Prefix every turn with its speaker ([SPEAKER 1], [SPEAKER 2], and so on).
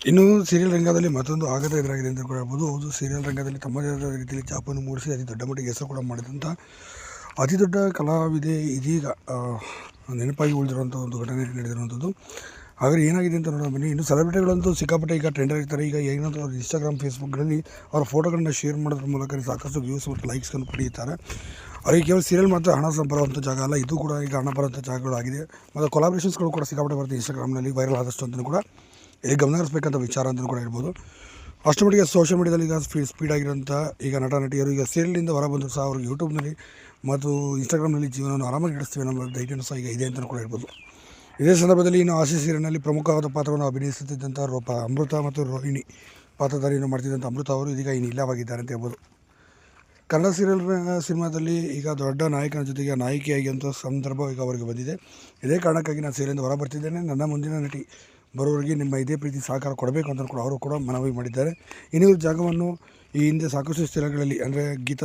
[SPEAKER 1] ಇನ್ನು ಸೀರಿಯಲ್ ರಂಗದಲ್ಲಿ ಮತ್ತೊಂದು ಆಘಾತ ಎದುರಾಗಿದೆ ಅಂತ ಕೂಡ ಹೇಳ್ಬೋದು. ಹೌದು, ಸೀರಿಯಲ್ ರಂಗದಲ್ಲಿ ತಮ್ಮದೇ ಆದ ರೀತಿಯಲ್ಲಿ ಛಾಪನ್ನು ಮೂಡಿಸಿ ಅತಿ ದೊಡ್ಡ ಮಟ್ಟಿಗೆ ಹೆಸರು ಕೂಡ ಮಾಡಿದಂಥ ಅತಿ ದೊಡ್ಡ ಕಲಾವಿದೆ ಇದೀಗ ನೆನಪಾಗಿ ಉಳಿದಿರುವಂಥ ಒಂದು ಘಟನೆ ನಡೆದಿರುವಂಥದ್ದು. ಹಾಗಾದರೆ ಏನಾಗಿದೆ ಅಂತ ನೋಡೋಣ ಬನ್ನಿ. ಇನ್ನು ಸೆಲೆಬ್ರಿಟಿಗಳಂತೂ ಸಿಕ್ಕಾಪಟ್ಟೆ ಈಗ ಟ್ರೆಂಡ್ ಆಗಿರ್ತಾರೆ. ಈಗ ಏನಾದರೂ ಅವ್ರ ಇನ್ಸ್ಟಾಗ್ರಾಮ್, ಫೇಸ್ಬುಕ್ಗಳಲ್ಲಿ ಅವರ ಫೋಟೋಗಳನ್ನ ಶೇರ್ ಮಾಡೋದ್ರ ಮೂಲಕ ಸಾಕಷ್ಟು ವ್ಯೂಸ್ ಮತ್ತು ಲೈಕ್ಸ್ಗಳನ್ನು ಪಡೆಯುತ್ತಾರೆ. ಅವರಿಗೆ ಕೇವಲ ಸೀರಿಯಲ್ ಮಾತ್ರ ಹಣ ಬರುವಂಥ ಜಾಗ ಅಲ್ಲ, ಇದು ಕೂಡ ಈಗ ಹಣ ಬರುವಂಥ ಜಾಗಗಳಾಗಿದೆ. ಮತ್ತು ಕೊಲಾಬ್ರೇಷನ್ಸ್ಗಳು ಕೂಡ ಸಿಕ್ಕಾಪಟ್ಟೆ ಬರುತ್ತೆ ಇನ್ಸ್ಟಾಗ್ರಾಮ್ನಲ್ಲಿ ವೈರಲ್ ಆದಷ್ಟು ಅಂತಲೂ ಕೂಡ ಇಲ್ಲಿ ಗಮನ ವಿಚಾರ ಅಂತಲೂ ಕೂಡ ಹೇಳ್ಬೋದು. ಅಷ್ಟು ಮಟ್ಟಿಗೆ ಸೋಷಿಯಲ್ ಮೀಡಿಯಾದಲ್ಲಿ ಈಗ ಸ್ಪೀಡ್ ಆಗಿರೋಂಥ ಈಗ ನಟ ನಟಿಯರು ಈಗ ಸೀರಿಯಲಿಂದ ಹೊರ ಬಂದರೂ ಸಹ ಅವ್ರಿಗೆ ಯೂಟ್ಯೂಬ್ನಲ್ಲಿ ಮತ್ತು ಇನ್ಸ್ಟಾಗ್ರಾಮ್ನಲ್ಲಿ ಜೀವನವನ್ನು ಆರಾಮಾಗಿ ನಡೆಸ್ತೀವಿ ಅನ್ನೋ ಧೈರ್ಯನೂ ಸಹ ಈಗ ಇದೆ ಅಂತಲೂ ಕೂಡ ಹೇಳ್ಬೋದು. ಇದೇ ಸಂದರ್ಭದಲ್ಲಿ ಇನ್ನು ಆಶಿ ಸೀರಿಯಲ್ನಲ್ಲಿ ಪ್ರಮುಖವಾದ ಪಾತ್ರವನ್ನು ಅಭಿನಯಿಸುತ್ತಿದ್ದಂಥ ಅಮೃತ ಮತ್ತು ರೋಹಿಣಿ ಪಾತ್ರಧಾರಿಯನ್ನು ಮಾಡ್ತಿದ್ದಂಥ ಅಮೃತ ಅವರು ಇದೀಗ ಇನ್ನು ಇಲ್ಲವಾಗಿದ್ದಾರೆ ಅಂತ ಹೇಳ್ಬೋದು. ಕನ್ನಡ ಸಿನಿಮಾದಲ್ಲಿ ಈಗ ದೊಡ್ಡ ನಾಯಕನ ಜೊತೆಗೆ ನಾಯಕಿಯಾಗಿರುವಂಥ ಸಂದರ್ಭ ಈಗ ಅವರಿಗೆ ಬಂದಿದೆ. ಇದೇ ಕಾರಣಕ್ಕಾಗಿ ನಾನು ಸೀರಿಯಲಿಂದ ಹೊರ ಬರ್ತಿದ್ದೇನೆ, ನನ್ನ ಮುಂದಿನ ನಟಿ ಬರೋರಿಗೆ ನಿಮ್ಮ ಇದೇ ಪ್ರೀತಿ ಸಹಕಾರ ಕೊಡಬೇಕು ಅಂತ ಕೂಡ ಅವರು ಕೂಡ ಮನವಿ ಮಾಡಿದ್ದಾರೆ. ಇನ್ನು ಜಾಗವನ್ನು ಈ ಹಿಂದೆ ಸಾಕಷ್ಟು ಸ್ಥಳಗಳಲ್ಲಿ ಅಂದರೆ ಗೀತಾ